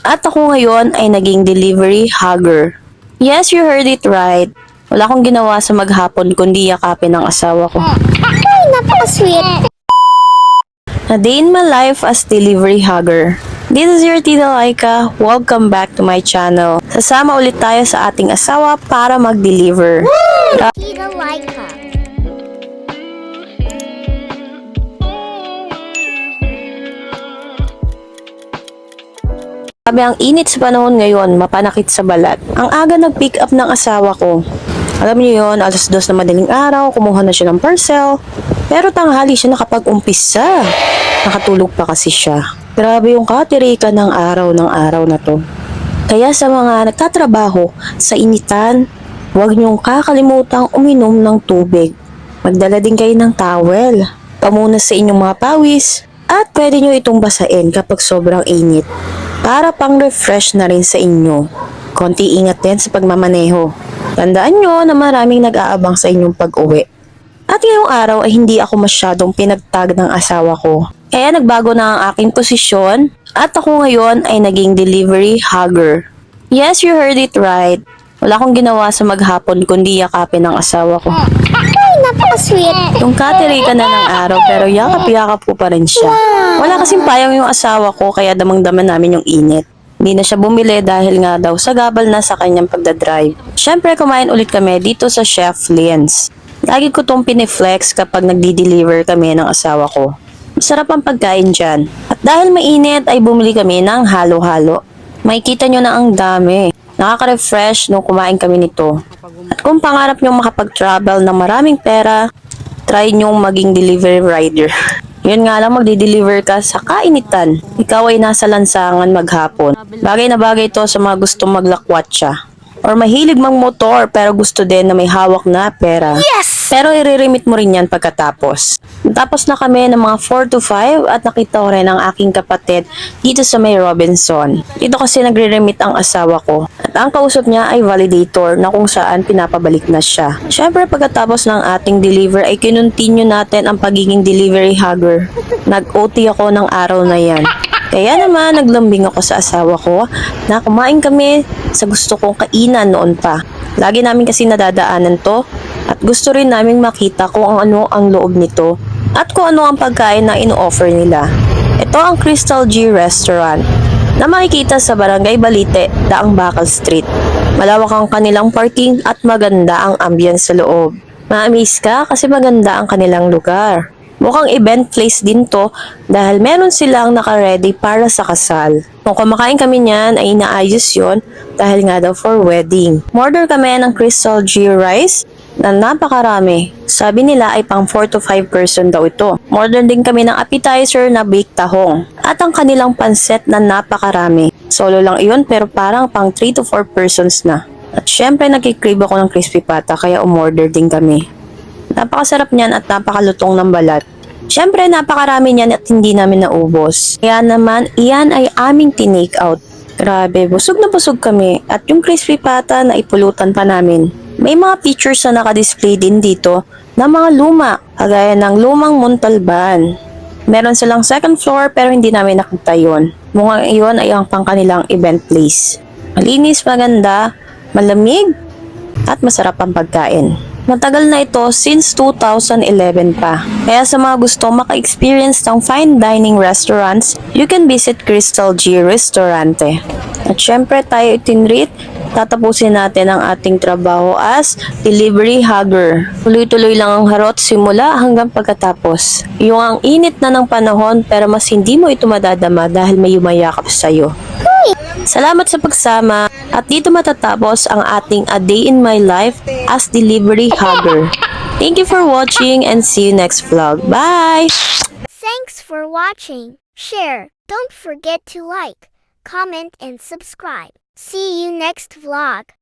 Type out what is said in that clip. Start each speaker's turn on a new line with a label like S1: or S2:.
S1: At ako ngayon ay naging delivery hugger. Yes, you heard it right. Wala akong ginawa sa maghapon kundi yakapin ang asawa ko.
S2: Ay, napaka-sweet.
S1: A day in my life as delivery hugger. This is your Tita Laika. Welcome back to my channel. Sasama ulit tayo sa ating asawa para mag-deliver.
S2: Tita Laika.
S1: Sabi ang init sa panahon ngayon, mapanakit sa balat. Ang aga nag-pick up ng asawa ko. Alam niyo yon, alas 2 na madaling araw, kumuha na siya ng parcel. Pero tanghali siya nakapag-umpisa. Nakatulog pa kasi siya. Grabe yung katirikan ng araw na to. Kaya sa mga nagtatrabaho sa initan, huwag niyong kakalimutang uminom ng tubig. Magdala din kayo ng towel. Pamunas sa inyong mga pawis. At pwede niyo itong basain kapag sobrang init. Para pang-refresh na rin sa inyo. Konti ingat din sa pagmamaneho. Tandaan nyo na maraming nag-aabang sa inyong pag-uwi. At ngayong araw ay hindi ako masyadong pinagtag ng asawa ko. Kaya nagbago na ang aking posisyon at ako ngayon ay naging delivery hugger. Yes, you heard it right. Wala akong ginawa sa maghapon kundi yakapin ang asawa ko.
S2: Ay, napaka-sweet.
S1: Yung katirikan na ng araw pero yakap-yakap ko pa rin siya. Wala kasing payang yung asawa ko kaya damang-daman namin yung init. Hindi na siya bumili dahil nga daw sagabal na sa kanyang pagdadrive. Siyempre kumain ulit kami dito sa Chef Lynn's. Lagi ko tong piniflex kapag nagdi-deliver kami ng asawa ko. Masarap ang pagkain dyan. At dahil mainit ay bumili kami ng halo-halo. Makikita nyo na ang dami. Nakaka-refresh nung kumain kami nito. At kung pangarap nyo makapag-travel ng maraming pera, try nyo maging delivery rider. Yun nga lang, magdi-deliver ka sa kainitan. Ikaw ay nasa lansangan maghapon. Bagay na bagay to sa mga gustong maglakwatsa. Or mahilig mang motor pero gusto din na may hawak na pera.
S2: Yes!
S1: Pero i-remit mo rin yan pagkatapos. Tapos na kami ng mga 4 to 5 at nakita ko rin ang aking kapatid dito sa may Robinson. Dito kasi nagre-remit ang asawa ko. At ang kausap niya ay validator na kung saan pinapabalik na siya. Siyempre pagkatapos ng ating deliver ay kinontinue natin ang pagiging delivery hugger. Nag-OT ako ng araw na yan. Kaya naman naglambing ako sa asawa ko na kumain kami sa gusto kong kainan noon pa. Lagi namin kasi nadadaanan to at gusto rin naming makita kung ano ang loob nito at kung ano ang pagkain na ino-offer nila. Ito ang Crystal G Restaurant na makikita sa Barangay Balite, Daang Bakal Street. Malawak ang kanilang parking at maganda ang ambience sa loob. Ma-amaze ka kasi maganda ang kanilang lugar. Mukhang event place din to dahil meron silang naka-ready para sa kasal. Kung kumakain kami niyan ay inaayos yon dahil nga daw for wedding. Order kami ng Crystal G Rice na napakarami. Sabi nila ay pang 4 to 5 person daw ito. Order din kami ng appetizer na baked tahong at ang kanilang pansit na napakarami. Solo lang iyon pero parang pang 3 to 4 persons na. At syempre nagkikrave ako ng crispy pata kaya umorder din kami. Napakasarap niyan at napakalutong ng balat. Siyempre, napakarami niyan at hindi namin naubos. Kaya naman, iyan ay aming tinake out. Grabe, busog na busog kami at yung crispy pata na ipulutan pa namin. May mga pictures na nakadisplay din dito na mga luma, kagaya ng lumang Montalban. Meron silang second floor pero hindi namin nakita yun. Mukhang iyon ay ang pangkanilang event place. Malinis, maganda, malamig, at masarap ang pagkain. Matagal na ito since 2011 pa. Kaya sa mga gusto maka-experience ng fine dining restaurants, you can visit Crystal G Restaurante. At syempre tayo itinreat, tatapusin natin ang ating trabaho as delivery hugger. Tuloy-tuloy lang ang harot simula hanggang pagkatapos. Yung ang init na ng panahon pero mas hindi mo ito madadama dahil may yumayakap sa'yo. Salamat sa pagsama at dito matatapos ang ating A Day in My Life as Delivery Hugger. Thank you for watching and see you next vlog. Bye!
S2: Thanks for watching. Share. Don't forget to like, comment, and subscribe. See you next vlog.